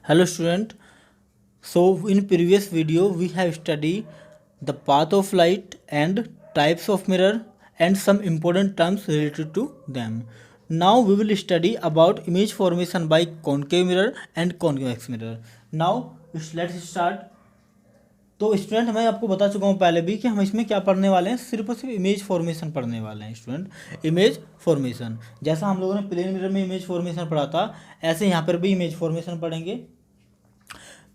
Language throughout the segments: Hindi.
Hello student. So in previous video we have studied the path of light and types of mirror and some important terms related to them. Now we will study about image formation by concave mirror and convex mirror. Now let's start. तो स्टूडेंट मैं आपको बता चुका हूँ पहले भी कि हम इसमें क्या पढ़ने वाले हैं, सिर्फ और सिर्फ इमेज फॉर्मेशन पढ़ने वाले हैं स्टूडेंट। इमेज फॉर्मेशन जैसा हम लोगों ने प्लेन मिरर में इमेज फॉर्मेशन पढ़ा था, ऐसे यहाँ पर भी इमेज फॉर्मेशन पढ़ेंगे।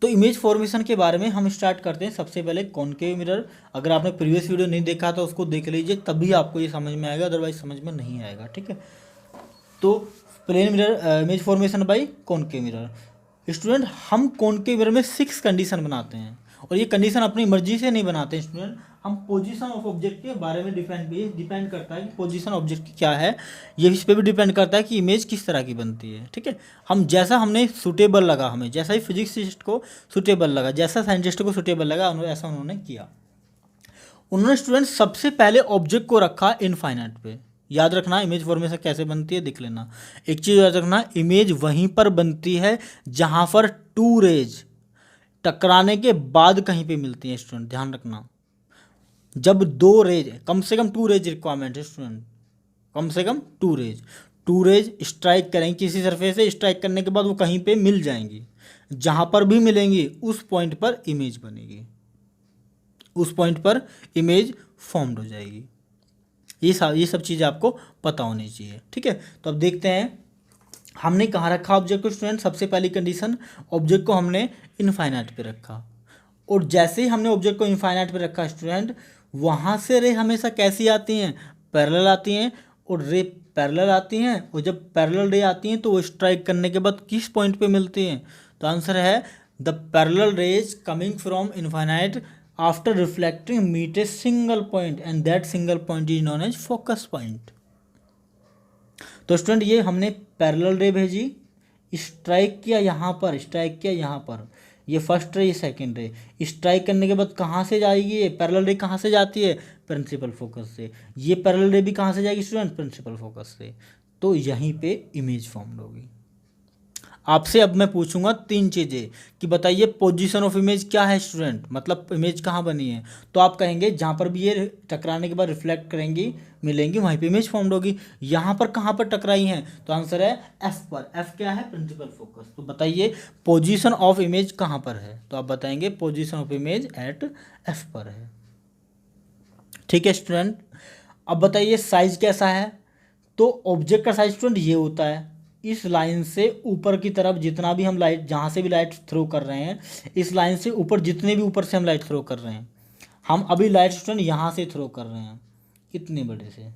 तो इमेज फॉर्मेशन के बारे में हम स्टार्ट करते हैं। सबसे पहले कॉनकेव मिरर, अगर आपने प्रीवियस वीडियो नहीं देखा तो उसको देख लीजिए, तभी आपको ये समझ में आएगा, अदरवाइज समझ में नहीं आएगा। ठीक है, तो plane mirror image formation by concave mirror. Student हम कॉनकेव मिरर में 6 कंडीशन बनाते हैं, और ये कंडीशन अपनी मर्जी से नहीं बनाते हैं स्टूडेंट। हम पोजीशन ऑफ ऑब्जेक्ट के बारे में डिपेंड करता है कि पोजीशन ऑब्जेक्ट की क्या है, ये इस पर भी डिपेंड करता है कि इमेज किस तरह की बनती है। ठीक है, हम जैसा हमने सूटेबल लगा, हमें जैसा ही फिजिक्सिस्ट को सूटेबल लगा, जैसा साइंटिस्ट को सूटेबल लगा, ऐसा उन्होंने किया। उन्होंने स्टूडेंट सबसे पहले ऑब्जेक्ट को रखा इनफाइनाइट पे। याद रखना इमेज फॉर्मेशन कैसे बनती है, देख लेना। एक चीज़ याद रखना, इमेज वहीं पर बनती है जहाँ पर टू रेज टकराने के बाद कहीं पे मिलती है। स्टूडेंट ध्यान रखना, जब दो रेज, कम से कम टू रेज रिक्वायरमेंट है स्टूडेंट, कम से कम टू रेज स्ट्राइक करेंगे किसी सरफेस से, स्ट्राइक करने के बाद वो कहीं पे मिल जाएंगी, जहाँ पर भी मिलेंगी उस पॉइंट पर इमेज बनेगी, उस पॉइंट पर इमेज फॉर्म्ड हो जाएगी। ये सब चीज़ें आपको पता होनी चाहिए। ठीक है, तो अब देखते हैं हमने कहाँ रखा ऑब्जेक्ट को स्टूडेंट। सबसे पहली कंडीशन, ऑब्जेक्ट को हमने इनफाइनाइट पे रखा, और जैसे ही हमने ऑब्जेक्ट को इनफाइनाइट पे रखा स्टूडेंट, वहाँ से रे हमेशा कैसी आती हैं, पैरेलल आती हैं, और रे पैरेलल आती हैं, और जब पैरेलल रे आती हैं तो वो स्ट्राइक करने के बाद किस पॉइंट पे मिलती हैं, तो आंसर है the parallel rays coming from infinite after reflecting meet a single point and that single point is known as focus point. तो स्टूडेंट ये हमने पैरेलल रे भेजी, स्ट्राइक किया यहाँ पर, स्ट्राइक किया यहाँ पर, ये फर्स्ट रे, ये सेकंड रे, स्ट्राइक करने के बाद कहाँ से जाएगी ये पैरेलल रे, कहाँ से जाती है, प्रिंसिपल फोकस से। ये पैरेलल रे भी कहाँ से जाएगी स्टूडेंट, प्रिंसिपल फोकस से। तो यहीं पे इमेज फॉर्म होगी। आपसे अब मैं पूछूंगा 3 चीज़ें कि बताइए पोजीशन ऑफ इमेज क्या है स्टूडेंट, मतलब इमेज कहाँ बनी है। तो आप कहेंगे जहाँ पर भी ये टकराने के बाद रिफ्लेक्ट करेंगी, मिलेंगी, वहीं पे इमेज फॉर्म्ड होगी। यहाँ पर कहाँ पर टकराई हैं, तो आंसर है एफ पर। एफ क्या है, प्रिंसिपल फोकस। तो बताइए पोजीशन ऑफ इमेज कहाँ पर है, तो आप बताएंगे position of image at F पर है। ठीक है स्टूडेंट, अब बताइए साइज कैसा है। तो ऑब्जेक्ट का साइज स्टूडेंट ये होता है, इस लाइन से ऊपर की तरफ जितना भी हम लाइट, जहाँ से भी लाइट थ्रो कर रहे हैं, इस लाइन से ऊपर जितने भी ऊपर से हम लाइट थ्रो कर रहे हैं, हम अभी लाइट स्टूडेंट यहाँ से थ्रो कर रहे हैं, इतने बड़े से।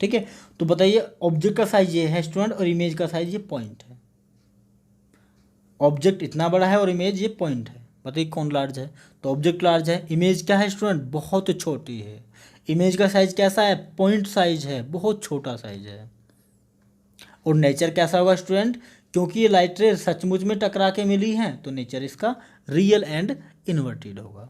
ठीक है, तो बताइए ऑब्जेक्ट का साइज ये है स्टूडेंट, और इमेज का साइज ये पॉइंट है। ऑब्जेक्ट इतना बड़ा है और इमेज ये पॉइंट है, बताइए कौन लार्ज है, तो ऑब्जेक्ट लार्ज है। इमेज क्या है स्टूडेंट, बहुत छोटी है। इमेज का साइज कैसा है, पॉइंट साइज है, बहुत छोटा साइज है। और नेचर कैसा होगा स्टूडेंट, क्योंकि ये लाइट रे सचमुच में टकरा के मिली हैं, तो नेचर इसका रियल एंड इन्वर्टेड होगा।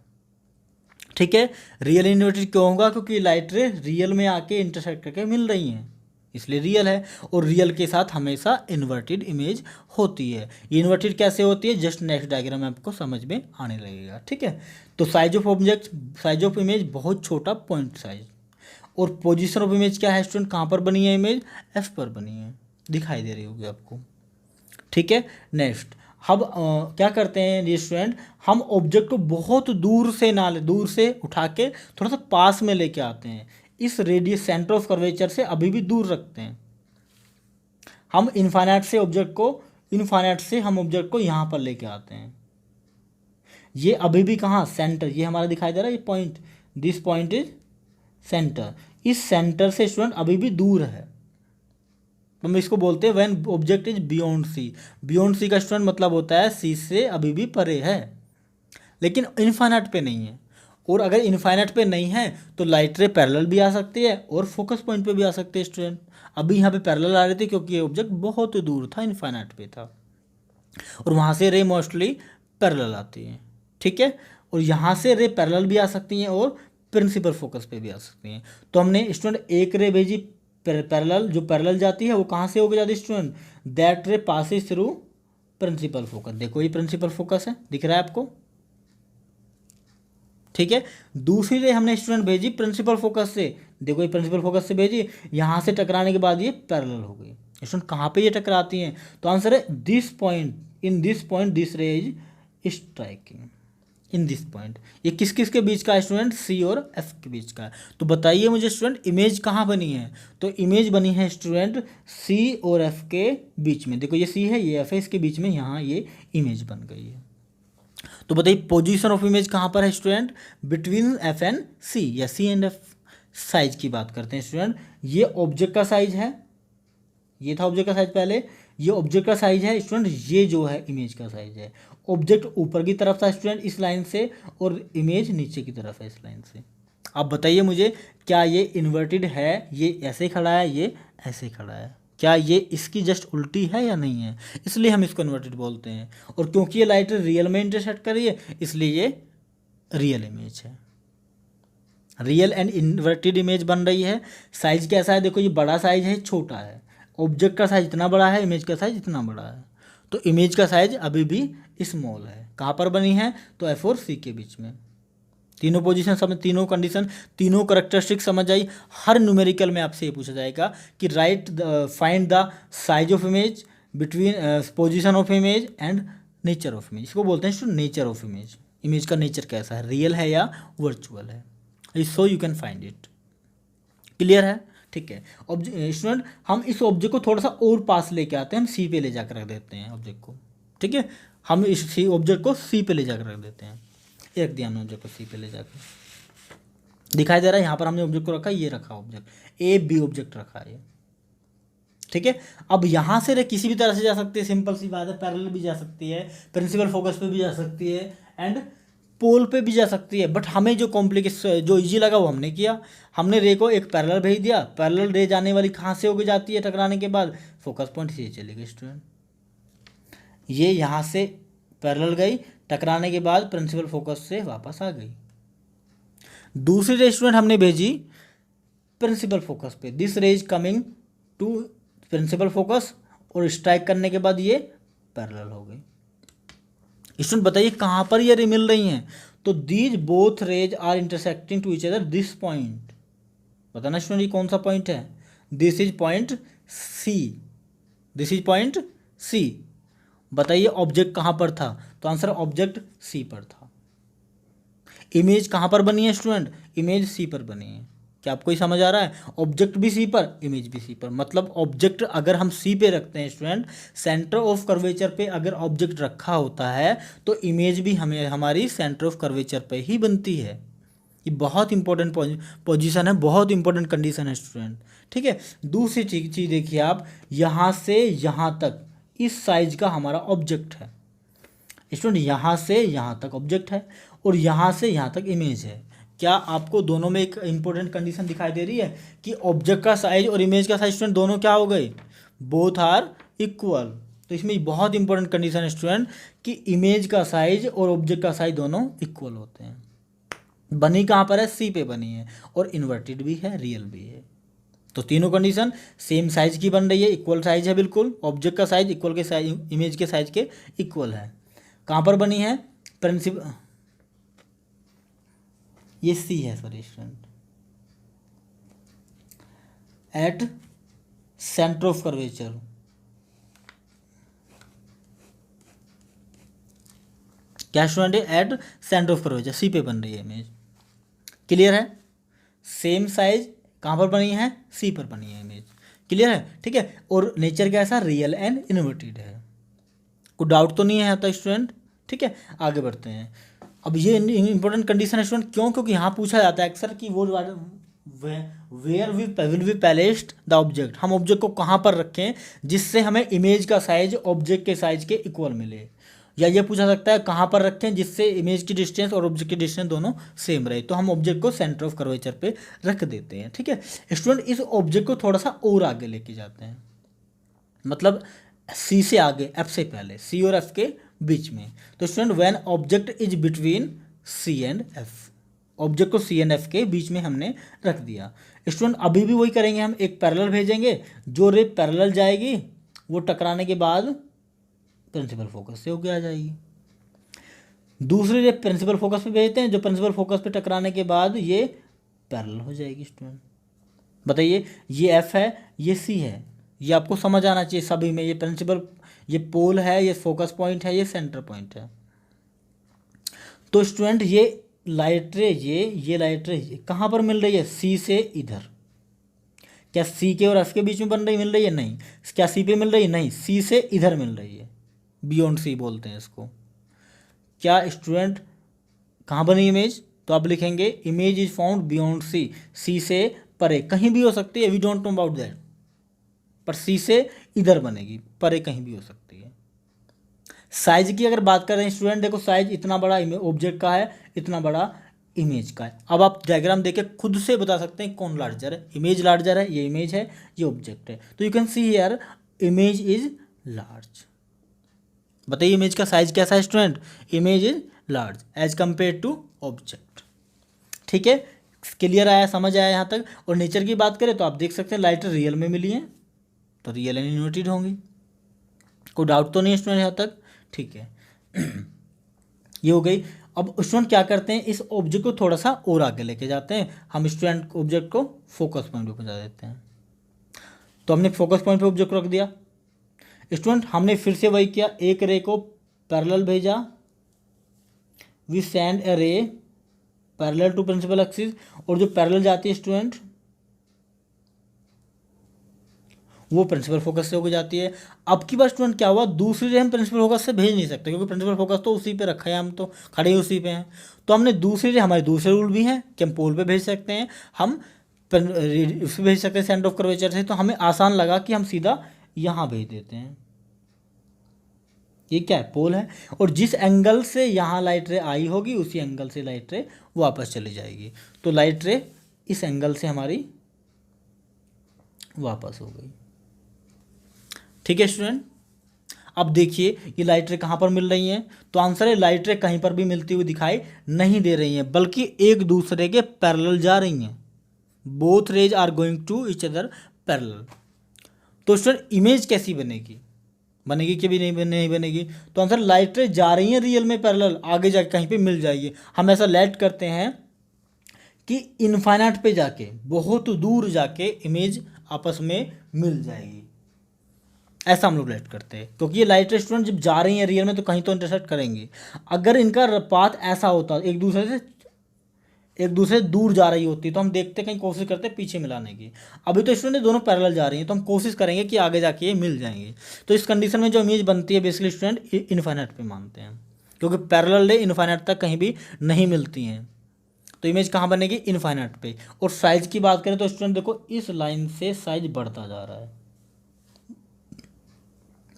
ठीक है, रियल इन्वर्टेड क्यों होगा, क्योंकि लाइट रे रियल में आके इंटरसेक्ट करके मिल रही हैं, इसलिए रियल है। और रियल के साथ हमेशा इन्वर्टेड इमेज होती है। ये इन्वर्टेड कैसे होती है, जस्ट नेक्स्ट डायग्राम में आपको समझ में आने लगेगा। ठीक है, तो size of object, size of image बहुत छोटा, पॉइंट साइज। और पोजीशन ऑफ इमेज क्या है स्टूडेंट, कहाँ पर बनी है इमेज, एफ पर बनी है, दिखाई दे रही होगी आपको। ठीक है, नेक्स्ट अब क्या करते हैं ये स्टूडेंट, हम ऑब्जेक्ट को बहुत दूर से ना ले, दूर से उठा के थोड़ा सा पास में लेके आते हैं, इस रेडियस सेंटर ऑफ कर्वेचर से अभी भी दूर रखते हैं। हम इनफाइनाइट से ऑब्जेक्ट को, इनफाइनाइट से हम ऑब्जेक्ट को यहाँ पर लेके आते हैं, ये अभी भी कहाँ, सेंटर, ये हमारा दिखाई दे रहा है, ये point, this point is center. इस सेंटर से स्टूडेंट अभी भी दूर है, तो हम इसको बोलते हैं when object is beyond C. Beyond C का स्टूडेंट मतलब होता है सी से अभी भी परे है, लेकिन इनफाइनाइट पे नहीं है। और अगर इनफाइनाइट पे नहीं है तो लाइट रे पैरेलल भी आ सकती है और फोकस पॉइंट पे भी आ सकती है स्टूडेंट। अभी यहाँ पे पैरेलल आ रही थी क्योंकि ये ऑब्जेक्ट बहुत दूर था, इनफाइनाइट पे था, और वहाँ से रे मोस्टली पैरेलल आती है। ठीक है, और यहाँ से रे पैरेलल भी आ सकती हैं और प्रिंसिपल फोकस पे भी आ सकती हैं। तो हमने स्टूडेंट एक रे भेजी पैरेलल, जो पैरेलल जाती है वो कहाँ से होकर जाती है स्टूडेंट, दैट रे पासिस थ्रू प्रिंसिपल फोकस। देखो ये प्रिंसिपल फोकस है, दिख रहा है आपको, ठीक है। दूसरी रे हमने स्टूडेंट भेजी प्रिंसिपल फोकस से, देखो ये प्रिंसिपल फोकस से भेजी, यहाँ से टकराने के बाद ये पैरेलल हो गई। स्टूडेंट कहाँ पे ये टकराती हैं, तो आंसर है this point, in this point this ray is striking in this point. ये किस किस के बीच का है स्टूडेंट, सी और एफ के बीच का है। तो बताइए मुझे स्टूडेंट इमेज कहाँ बनी है, तो इमेज बनी है स्टूडेंट सी और एफ के बीच में। देखो ये सी है, ये एफ है, इसके बीच में यहाँ ये इमेज बन गई है। तो बताइए पोजीशन ऑफ इमेज कहाँ पर है स्टूडेंट, बिटवीन एफ एंड सी, या सी एंड एफ। साइज की बात करते हैं स्टूडेंट, ये ऑब्जेक्ट का साइज है, ये था ऑब्जेक्ट का साइज पहले, ये ऑब्जेक्ट का साइज है स्टूडेंट, ये जो है इमेज का साइज है। ऑब्जेक्ट ऊपर की तरफ था स्टूडेंट इस लाइन से, और इमेज नीचे की तरफ है इस लाइन से। आप बताइए मुझे क्या ये इन्वर्टेड है, ये ऐसे खड़ा है, ये ऐसे खड़ा है, क्या ये इसकी जस्ट उल्टी है या नहीं है, इसलिए हम इसको इन्वर्टेड बोलते हैं। और क्योंकि ये लाइट रियल में इंटरसेक्ट कर रही है, इसलिए ये रियल इमेज है, रियल एंड इन्वर्टेड इमेज बन रही है। साइज कैसा है, देखो ये बड़ा साइज है, छोटा है, ऑब्जेक्ट का साइज इतना बड़ा है, इमेज का साइज इतना बड़ा है, तो इमेज का साइज अभी भी स्मॉल है। कहाँ पर बनी है, तो एफ और सी के बीच में। तीनों पोजीशन समझ, तीनों कंडीशन, तीनों करेक्टरिस्टिक समझ आई। हर न्यूमेरिकल में आपसे ये पूछा जाएगा कि right find the size of image between position of image and nature of image. इसको बोलते हैं नेचर ऑफ इमेज, इमेज का नेचर कैसा है, रियल है या वर्चुअल है, so you can find it. Clear है, ठीक है। स्टूडेंट हम इस ऑब्जेक्ट को थोड़ा सा और पास लेके आते हैं, हम सी पे ले जाकर रख देते हैं ऑब्जेक्ट को, ठीक है। हम इस सी ऑब्जेक्ट को सी पे ले जाकर रख देते हैं, रख दिया हमने ऑब्जेक्ट को सी पे ले जाकर, दिखाई दे रहा है यहाँ पर हमने ऑब्जेक्ट को रखा, ये रखा ऑब्जेक्ट, ए बी ऑब्जेक्ट रखा है, ठीक है। अब यहाँ से किसी भी तरह से जा सकती है, सिंपल सी बात है, पैरेलल भी जा सकती है, प्रिंसिपल फोकस पे भी जा सकती है, एंड पोल पे भी जा सकती है। बट हमें जो कॉम्प्लिकेशन, जो इजी लगा वो हमने किया, हमने रे को एक पैरेलल भेज दिया। पैरेलल रे जाने वाली कहाँ से होकर जाती है टकराने के बाद, फोकस पॉइंट से चली गई स्टूडेंट, ये यहाँ से पैरेलल गई, टकराने के बाद प्रिंसिपल फोकस से वापस आ गई। दूसरी रे स्टूडेंट हमने भेजी प्रिंसिपल फोकस पे, this ray is coming to principal focus, और स्ट्राइक करने के बाद ये पैरेलल हो गई। स्टूडेंट बताइए कहाँ पर ये रे मिल रही हैं, तो these both rays are intersecting to each other this point. बताना स्टूडेंट ये कौन सा पॉइंट है, this is point C, this is point C. बताइए ऑब्जेक्ट कहाँ पर था, तो आंसर ऑब्जेक्ट सी पर था। इमेज कहाँ पर बनी है स्टूडेंट, इमेज सी पर बनी है। क्या आपको ही समझ आ रहा है, ऑब्जेक्ट भी सी पर, इमेज भी सी पर, मतलब ऑब्जेक्ट अगर हम सी पे रखते हैं स्टूडेंट, सेंटर ऑफ कर्वेचर पे अगर ऑब्जेक्ट रखा होता है तो इमेज भी हमें हमारी सेंटर ऑफ कर्वेचर पे ही बनती है। ये बहुत इंपॉर्टेंट पोजीशन है, बहुत इंपॉर्टेंट कंडीशन है स्टूडेंट, ठीक है। दूसरी चीज़ देखिए आप, यहाँ से यहाँ तक इस साइज का हमारा ऑब्जेक्ट है स्टूडेंट, यहाँ से यहाँ तक ऑब्जेक्ट है और यहाँ से यहाँ तक इमेज है। क्या आपको दोनों में एक इंपॉर्टेंट कंडीशन दिखाई दे रही है कि ऑब्जेक्ट का साइज और इमेज का साइज स्टूडेंट दोनों क्या हो गए, बोथ आर इक्वल। तो इसमें बहुत इंपॉर्टेंट कंडीशन है स्टूडेंट कि इमेज का साइज और ऑब्जेक्ट का साइज दोनों इक्वल होते हैं। बनी कहाँ पर है, सी पे बनी है, और इन्वर्टेड भी है, रियल भी है। तो तीनों कंडीशन सेम साइज की बन रही है, इक्वल साइज है बिल्कुल, ऑब्जेक्ट का साइज इक्वल के साइज, इमेज के साइज के इक्वल है। कहाँ पर बनी है, प्रिंसिपल, ये सी है sorry student, at centre of curvature, क्या स्टूडेंट है, एट सेंटर ऑफ कर्वेचर, सी पे बन रही है इमेज। क्लियर है, सेम साइज कहाँ पर बनी है, सी पर बनी है इमेज। क्लियर है, ठीक है। और नेचर कैसा, रियल एंड इन्वर्टेड है, कोई डाउट तो नहीं है आता स्टूडेंट, ठीक है। आगे बढ़ते हैं। अब ये इंपॉर्टेंट कंडीशन है स्टूडेंट, क्यों, क्योंकि यहाँ पूछा जाता है अक्सर कि वो where will be placed the object, हम ऑब्जेक्ट को कहाँ पर रखें जिससे हमें इमेज का साइज ऑब्जेक्ट के साइज के इक्वल मिले, या ये पूछा सकता है कहाँ पर रखें जिससे इमेज की डिस्टेंस और ऑब्जेक्ट की डिस्टेंस दोनों सेम रहे। तो हम ऑब्जेक्ट को सेंटर ऑफ कर्वेचर पे रख देते हैं, ठीक है। स्टूडेंट इस ऑब्जेक्ट को थोड़ा सा और आगे लेके जाते हैं, मतलब सी से आगे, एफ से पहले, सी और एफ के बीच में। तो student when object is between C and F, object को सी एंड एफ के बीच में हमने रख दिया। स्टूडेंट अभी भी वही करेंगे, हम एक पैरेलल भेजेंगे, जो रे पैरेलल जाएगी वो टकराने के बाद प्रिंसिपल फोकस से होके आ जाएगी। दूसरी रे प्रिंसिपल फोकस पे भेजते हैं, जो प्रिंसिपल फोकस पे टकराने के बाद ये पैरेलल हो जाएगी। स्टूडेंट बताइए, ये एफ है, ये सी है, ये आपको समझ आना चाहिए सभी में। ये प्रिंसिपल, ये पोल है, ये फोकस पॉइंट है, ये सेंटर पॉइंट है। तो स्टूडेंट ये लाइट रे, ये लाइट रे कहाँ पर मिल रही है? सी से इधर। क्या सी के और एफ के बीच में मिल रही है? नहीं। क्या सी पे मिल रही है? नहीं, सी से इधर मिल रही है, बियॉन्ड सी बोलते हैं इसको। क्या स्टूडेंट कहाँ बनी इमेज? तो आप लिखेंगे image is found beyond C, C से परे, कहीं भी हो सकती है, we don't know about that, पर सी से इधर बनेगी, परे कहीं भी हो सकती है। साइज की अगर बात करें स्टूडेंट, देखो साइज इतना बड़ा ऑब्जेक्ट का है, इतना बड़ा इमेज का है। अब आप डायग्राम देख के खुद से बता सकते हैं कौन लार्जर है। इमेज लार्जर है, ये इमेज है, ये ऑब्जेक्ट है। तो you can see here image is large. बताइए इमेज का साइज कैसा है student? Image is large as compare to object. ठीक है, क्लियर आया, समझ आया यहाँ तक? और नेचर की बात करें तो आप देख सकते हैं लाइट रियल में मिली है, तो रियल एंड इन्वर्टेड होंगी। कोई डाउट तो नहीं है स्टूडेंट यहाँ तक? ठीक है ये हो गई। अब स्टूडेंट क्या करते हैं, इस ऑब्जेक्ट को थोड़ा सा और आगे लेके जाते हैं। हम स्टूडेंट ऑब्जेक्ट को फोकस पॉइंट पे पहुंचा देते हैं। तो हमने फोकस पॉइंट पे ऑब्जेक्ट रख दिया। स्टूडेंट हमने फिर से वही किया, एक रे को पैरेलल भेजा, we send A ray parallel to principal axis, और जो पैरेलल जाती है स्टूडेंट वो प्रिंसिपल फोकस से होकर जाती है। अब की बार स्टूडेंट क्या हुआ, दूसरी रे हम प्रिंसिपल फोकस से भेज नहीं सकते, क्योंकि प्रिंसिपल फोकस तो उसी पे रखा है, हम तो खड़े ही उसी पे हैं। तो हमने दूसरी रे, हमारे दूसरे रूल भी हैं कि हम पोल पे भेज सकते हैं, हम उससे भेज सकते हैं सेंटर ऑफ कर्वेचर से। तो हमें आसान लगा कि हम सीधा यहाँ भेज देते हैं। ये क्या है? पोल है, और जिस एंगल से यहाँ लाइट रे आई होगी उसी एंगल से लाइट रे वापस चली जाएगी। तो लाइट रे इस एंगल से हमारी वापस हो गई। ठीक है स्टूडेंट, अब देखिए ये लाइट रे कहाँ पर मिल रही हैं? तो आंसर है लाइट रे कहीं पर भी मिलती हुई दिखाई नहीं दे रही हैं, बल्कि एक दूसरे के पैरेलल जा रही हैं। Both rays are going to each other parallel. तो स्टूडेंट इमेज कैसी बनेगी? बनेगी कि भी नहीं बनेगी? तो आंसर लाइट रे जा रही हैं रियल में पैरेलल, आगे जाके कहीं पे मिल जाएगी। हम ऐसा लेट करते हैं कि इनफाइनाइट पे जाके, बहुत दूर जाके इमेज आपस में मिल जाएगी, ऐसा हम लोग लेट करते हैं। क्योंकि ये लाइट रे स्टूडेंट जब जा रही हैं रियल में तो कहीं तो इंटरसेक्ट करेंगे। अगर इनका पाथ ऐसा होता, एक दूसरे से दूर जा रही होती, तो हम देखते कहीं कोशिश करते पीछे मिलाने की। अभी तो स्टूडेंट दोनों पैरेलल जा रही हैं, तो हम कोशिश करेंगे कि आगे जाके ये मिल जाएंगे। तो इस कंडीशन में जो इमेज बनती है बेसिकली स्टूडेंट इनफाइनाइट पे मानते हैं, क्योंकि पैरेलल रे इनफाइनाइट तक कहीं भी नहीं मिलती हैं। तो इमेज कहाँ बनेगी? इनफाइनाइट पे। और साइज की बात करें तो स्टूडेंट देखो इस लाइन से साइज बढ़ता जा रहा है,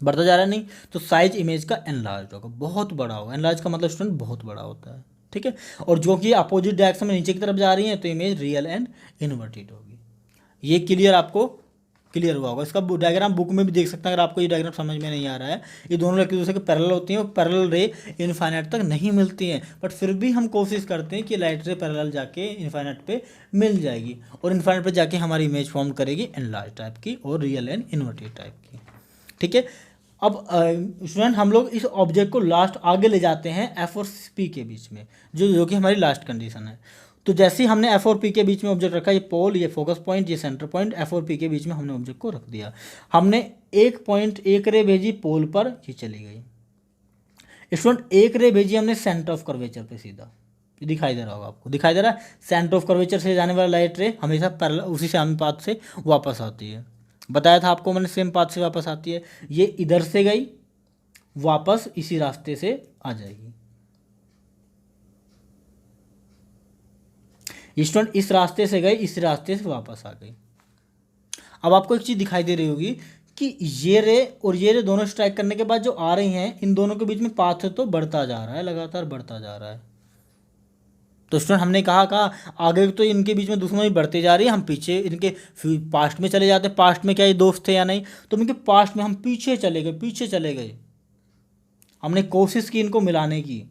बढ़ता जा रहा है, नहीं तो साइज इमेज का एनलार्ज होगा, बहुत बड़ा होगा। एनलार्ज का मतलब स्टूडेंट बहुत बड़ा होता है। ठीक है, और जो कि अपोजिट डायरेक्शन में नीचे की तरफ जा रही है तो इमेज रियल एंड इन्वर्टेड होगी। ये क्लियर, आपको क्लियर हुआ होगा। इसका डायग्राम बुक में भी देख सकते हैं। अगर आपको ये डायग्राम समझ में नहीं आ रहा है, ये दोनों एक दूसरे के पैरेलल होती हैं, और पैरेलल रे इनफाइनाइट तक नहीं मिलती हैं, बट फिर भी हम कोशिश करते हैं कि लाइट रे पैरेलल जाके इनफाइनाइट पे मिल जाएगी, और इनफाइनाइट पे जाके हमारी इमेज फॉर्म करेगी एनलार्ज टाइप की और रियल एंड इन्वर्टेड टाइप की। ठीक है, अब स्टूडेंट हम लोग इस ऑब्जेक्ट को लास्ट आगे ले जाते हैं एफ और पी के बीच में, जो कि हमारी लास्ट कंडीशन है। तो जैसे ही हमने एफ और पी के बीच में ऑब्जेक्ट रखा, ये पोल, ये फोकस पॉइंट, ये सेंटर पॉइंट, एफ और पी के बीच में हमने ऑब्जेक्ट को रख दिया। हमने एक पॉइंट, एक रे भेजी पोल पर, ये चली गई। स्टूडेंट एक रे भेजी हमने सेंटर ऑफ कर्वेचर पे सीधा, दिखाई दे रहा होगा आपको, दिखाई दे रहा है? सेंटर ऑफ कर्वेचर से जाने वाला लाइट रे हमेशा पैरेलल उसी सेम पाथ से वापस आती है। बताया था आपको मैंने, सेम पाथ से वापस आती है। ये इधर से गई, वापस इसी रास्ते से आ जाएगी। स्टूडेंट इस रास्ते से गई, इस रास्ते से वापस आ गई। अब आपको एक चीज दिखाई दे रही होगी कि ये रे और ये रे दोनों स्ट्राइक करने के बाद जो आ रही हैं, इन दोनों के बीच में पाथ तो बढ़ता जा रहा है, लगातार बढ़ता जा रहा है। तो स्टूडेंट हमने कहा आगे तो इनके बीच में दुश्मनी बढ़ती जा रही है, हम पीछे इनके पास्ट में चले जाते हैं। पास्ट में क्या ये दोस्त थे या नहीं? तो इनके पास्ट में हम पीछे चले गए, पीछे चले गए, हमने कोशिश की इनको मिलाने की।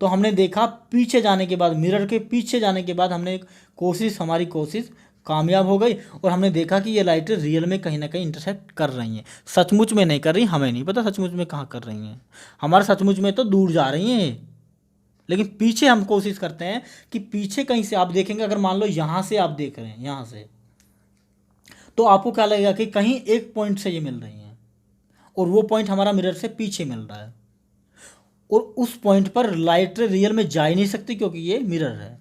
तो हमने देखा पीछे जाने के बाद, मिरर के पीछे जाने के बाद हमारी कोशिश कामयाब हो गई और हमने देखा कि ये लाइटें रियल में कहीं ना कहीं इंटरसेक्ट कर रही हैं। सचमुच में नहीं कर रही, हमें नहीं पता सचमुच में कहाँ कर रही हैं, हमारे सचमुच में तो दूर जा रही हैं ये, लेकिन पीछे हम कोशिश करते हैं कि पीछे कहीं से आप देखेंगे, अगर मान लो यहाँ से आप देख रहे हैं, यहाँ से, तो आपको क्या लगेगा कि कहीं एक पॉइंट से ये मिल रही हैं और वो पॉइंट हमारा मिरर से पीछे मिल रहा है, और उस पॉइंट पर लाइटें रियल में जा ही नहीं सकती क्योंकि ये मिरर है।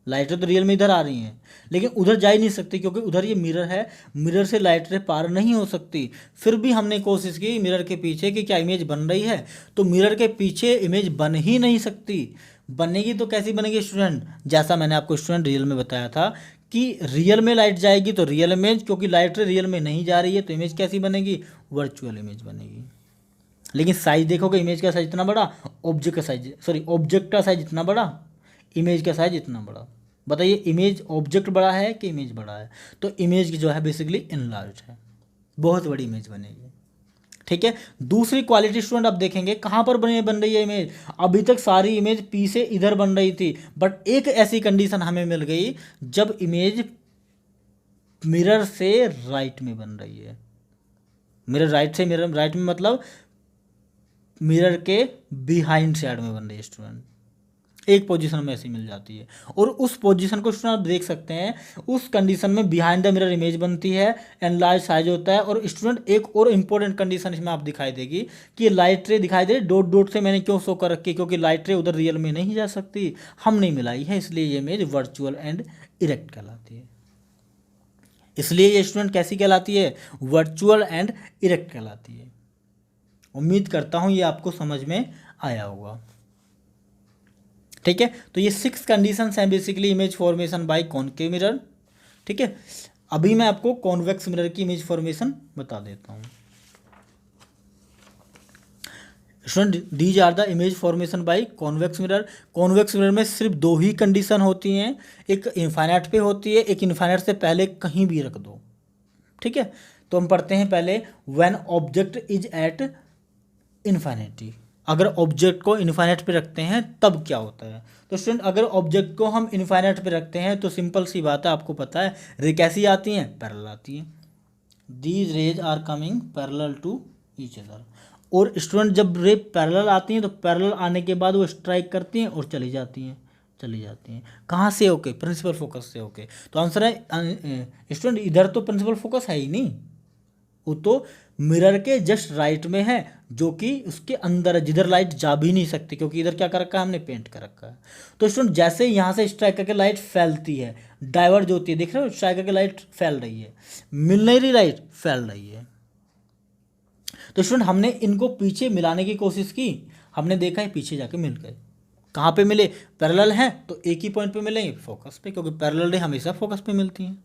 लाइटें तो रियल में इधर आ रही हैं लेकिन उधर जा ही नहीं सकती क्योंकि उधर ये मिरर है, मिरर से लाइटें पार नहीं हो सकती। फिर भी हमने कोशिश की मिरर के पीछे कि क्या इमेज बन रही है, तो मिरर के पीछे इमेज बन ही नहीं सकती। बनेगी तो कैसी बनेगी स्टूडेंट, जैसा मैंने आपको स्टूडेंट रियल में बताया था कि रियल में लाइट जाएगी तो रियल इमेज, क्योंकि लाइट रियल में नहीं जा रही है तो इमेज कैसी बनेगी, वर्चुअल इमेज बनेगी। लेकिन साइज देखोगे, इमेज का साइज इतना बड़ा, ऑब्जेक्ट का साइज इतना बड़ा, इमेज का साइज इतना बड़ा। बताइए इमेज ऑब्जेक्ट बड़ा है कि इमेज बड़ा है, तो इमेज की जो है बेसिकली इनलार्ज है, बहुत बड़ी इमेज बनेगी। ठीक है, दूसरी क्वालिटी स्टूडेंट आप देखेंगे कहाँ पर बन रही है इमेज। अभी तक सारी इमेज पी से इधर बन रही थी, बट एक ऐसी कंडीशन हमें मिल गई जब इमेज मिरर से राइट में बन रही है। मिरर राइट में मतलब मिरर के बिहाइंड साइड में बन रही है स्टूडेंट, एक पोजीशन में ऐसी मिल जाती है। और उस पोजीशन को स्टूडेंट आप देख सकते हैं, उस कंडीशन में बिहाइंड द मिरर इमेज बनती है, एनलार्ज साइज होता है। और स्टूडेंट एक और इंपॉर्टेंट कंडीशन इसमें आप दिखाई देगी कि ये लाइट रे दिखाई दे, डॉट डॉट से मैंने क्यों शो कर रखी, क्योंकि लाइट रे उधर रियल में नहीं जा सकती, हमने मिलाई है, इसलिए ये इमेज वर्चुअल एंड इरेक्ट कहलाती है। इसलिए ये स्टूडेंट कैसी कहलाती है, वर्चुअल एंड इरेक्ट कहलाती है। उम्मीद करता हूँ ये आपको समझ में आया होगा। ठीक है, तो ये 6 कंडीशंस हैं basically image formation by concave mirror. ठीक है, अभी मैं आपको कॉन्वेक्स मिरर की इमेज फॉर्मेशन बता देता हूँ। Student these are the image formation by convex mirror. Convex mirror में सिर्फ 2 ही कंडीशन होती हैं, एक इनफाइनाइट पे होती है, एक इनफाइनाइट से पहले कहीं भी रख दो। ठीक है, तो हम पढ़ते हैं पहले, व्हेन ऑब्जेक्ट इज एट इन्फाइनिटी। अगर ऑब्जेक्ट को इन्फाइनाइट पे रखते हैं तब क्या होता है। तो स्टूडेंट अगर ऑब्जेक्ट को हम इन्फाइनाइट पे रखते हैं तो सिंपल सी बात है, आपको पता है रे कैसी आती हैं, पैरेलल आती हैं। These rays are coming parallel to each other. और स्टूडेंट जब रे पैरेलल आती हैं तो पैरेलल आने के बाद वो स्ट्राइक करती हैं और चली जाती हैं। कहाँ से होके, प्रिंसिपल फोकस से होके। तो आंसर है स्टूडेंट इधर तो प्रिंसिपल फोकस है ही नहीं, वो तो मिरर के जस्ट राइट में है, जो कि उसके अंदर है, जिधर लाइट जा भी नहीं सकती, क्योंकि इधर क्या कर रखा है, हमने पेंट कर रखा है। तो स्टूडेंट जैसे यहाँ से स्ट्राइक करके लाइट फैलती है, डाइवर्ज होती है, देख रहे हो स्ट्राइक करके लाइट फैल रही है, मिल नहीं रही लाइट, फैल रही है। तो स्टूडेंट हमने इनको पीछे मिलाने की कोशिश की, हमने देखा है पीछे जाके मिल गए। कहाँ पे मिले, पैरेलल हैं तो एक ही पॉइंट पे मिलेंगे, फोकस पे, क्योंकि पैरेलल रे हमेशा फोकस पे मिलती हैं।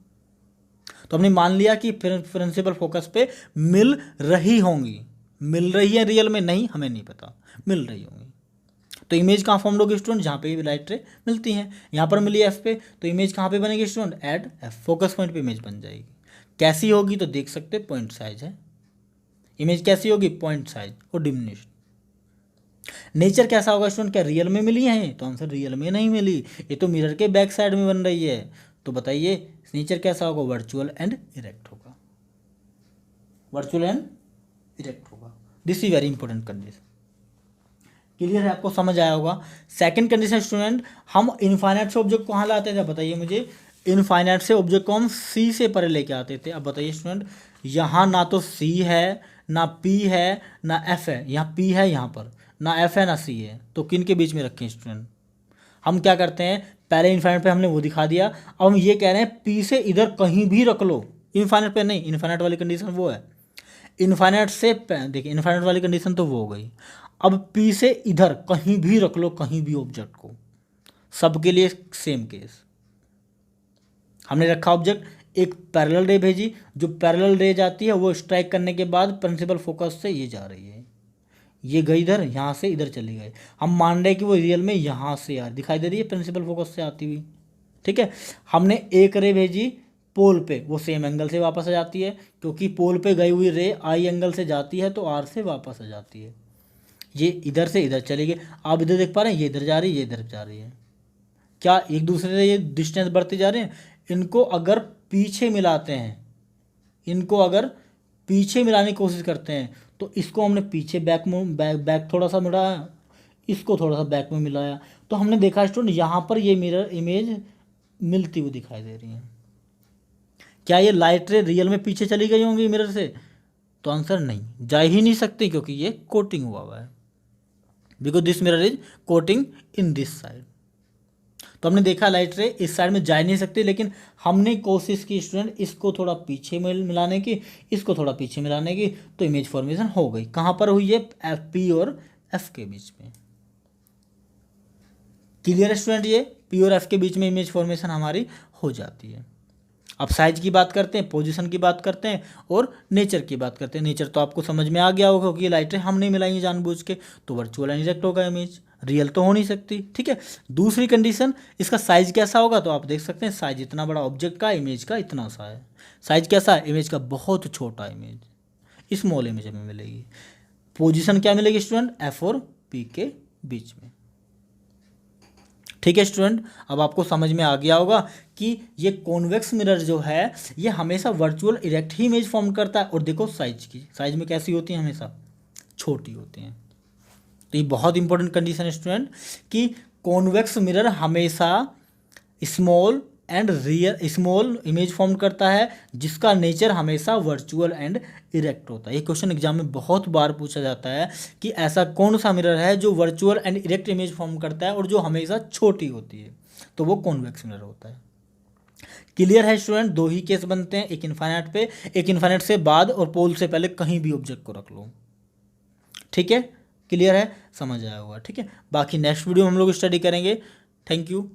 तो हमने मान लिया कि प्रिंसिपल फोकस पे मिल रही होंगी, मिल रही है रियल में नहीं, हमें नहीं पता, मिल रही होंगी। तो इमेज कहाँ फॉर्म होगी स्टूडेंट, जहाँ पे भी लाइट रे मिलती हैं। यहाँ पर मिली एफ पे, तो इमेज कहाँ पे बनेगी student, at F, focus point पे इमेज बन जाएगी। कैसी होगी तो देख सकते, पॉइंट साइज है। इमेज कैसी होगी, पॉइंट साइज और डिमिनिश्ड। नेचर कैसा होगा स्टूडेंट, क्या रियल में मिली है, तो आंसर रियल में नहीं मिली, ये तो मिरर के बैक साइड में बन रही है। तो बताइए नेचर कैसा होगा, वर्चुअल एंड इरेक्ट होगा, वर्चुअल एंड इरेक्ट होगा। This is very important condition. Clear है, आपको समझ आया होगा। सेकंड कंडीशन स्टूडेंट, हम इनफाइनाइट से ऑब्जेक्ट कहाँ लाते थे, बताइए मुझे। इनफाइनाइट से ऑब्जेक्ट को हम सी से परे लेके आते थे। अब बताइए स्टूडेंट, यहाँ ना तो सी है, ना पी है, ना एफ है। यहाँ पी है, यहाँ पर ना एफ है ना सी है, तो किन के बीच में रखें स्टूडेंट। हम क्या करते हैं, पहले इनफाइनाइट पे हमने वो दिखा दिया, अब हम ये कह रहे हैं पी से इधर कहीं भी रख लो, इनफाइनाइट पे नहीं, इनफाइनाइट वाली कंडीशन वो है। इनफाइनाइट से देखिए, इनफाइनाइट वाली कंडीशन तो वो हो गई, अब पी से इधर कहीं भी रख लो, कहीं भी ऑब्जेक्ट को, सबके लिए सेम केस। हमने रखा ऑब्जेक्ट, एक पैरेलल रे भेजी, जो पैरेलल रे जाती है वो स्ट्राइक करने के बाद प्रिंसिपल फोकस से ये जा रही है, ये गई इधर, यहाँ से इधर चली गई। हम मान रहे हैं कि वो रियल में यहाँ से यार दिखाई दे रही है, प्रिंसिपल फोकस से आती हुई। ठीक है, हमने एक रे भेजी पोल पे, वो सेम एंगल से वापस आ जाती है, क्योंकि पोल पे गई हुई रे आई एंगल से जाती है तो आर से वापस आ जाती है। ये इधर से इधर चली गई, आप इधर देख पा रहे हैं, ये इधर जा रही है, ये इधर जा रही है। क्या एक दूसरे से ये डिस्टेंस बढ़ते जा रहे हैं? इनको अगर पीछे मिलाते हैं, इनको अगर पीछे मिलाने की कोशिश करते हैं, तो इसको हमने पीछे बैक थोड़ा सा मिलाया, इसको थोड़ा सा बैक में मिलाया, तो हमने देखा स्टूडेंट यहाँ पर ये मिरर इमेज मिलती हुई दिखाई दे रही है। क्या ये लाइट रे रियल में पीछे चली गई होंगी मिरर से? तो आंसर नहीं, जा ही नहीं सकती, क्योंकि ये कोटिंग हुआ है, because this mirror is coating in this side. तो हमने देखा लाइट रे इस साइड में जा ही नहीं सकती, लेकिन हमने कोशिश की स्टूडेंट इसको थोड़ा पीछे मिलाने की, इसको थोड़ा पीछे मिलाने की, तो इमेज फॉर्मेशन हो गई। कहाँ पर हुई है? एफ पी और एफ के बीच में। Clear student? ये पी और एफ के बीच में इमेज फॉर्मेशन हमारी हो जाती है। अब साइज की बात करते हैं, पोजीशन की बात करते हैं और नेचर की बात करते हैं। नेचर तो आपको समझ में आ गया होगा, क्योंकि लाइटें हम नहीं मिलाई जानबूझ के, तो वर्चुअल एंड इरेक्ट होगा इमेज, रियल तो हो नहीं सकती। ठीक है। दूसरी कंडीशन, इसका साइज कैसा होगा? तो आप देख सकते हैं साइज इतना बड़ा ऑब्जेक्ट का, इमेज का इतना सा है। साइज कैसा है? इमेज का बहुत छोटा इमेज, स्मॉल इमेज हमें मिलेगी। पोजीशन क्या मिलेगी स्टूडेंट? एफ और पी के बीच में। ठीक है स्टूडेंट, अब आपको समझ में आ गया होगा कि ये कॉन्वेक्स मिरर जो है ये हमेशा वर्चुअल इरेक्ट ही इमेज फॉर्म करता है। और देखो साइज की, साइज में कैसी होती है? हमेशा छोटी होती हैं। तो ये बहुत इंपॉर्टेंट कंडीशन है स्टूडेंट कि कॉन्वेक्स मिरर हमेशा small and real small image form करता है, जिसका नेचर हमेशा वर्चुअल एंड इरेक्ट होता है। ये क्वेश्चन एग्जाम में बहुत बार पूछा जाता है कि ऐसा कौन सा मिरर है जो virtual and erect image form करता है और जो हमेशा छोटी होती है, तो वो कॉन्वेक्स मिरर होता है। क्लियर है स्टूडेंट? दो ही केस बनते हैं, एक इन्फाइनाइट पे, एक इन्फाइनाइट से बाद और पोल से पहले कहीं भी ऑब्जेक्ट को रख लो। ठीक है, क्लियर है, समझ आया होगा। ठीक है, बाकी नेक्स्ट वीडियो में हम लोग स्टडी करेंगे। Thank you.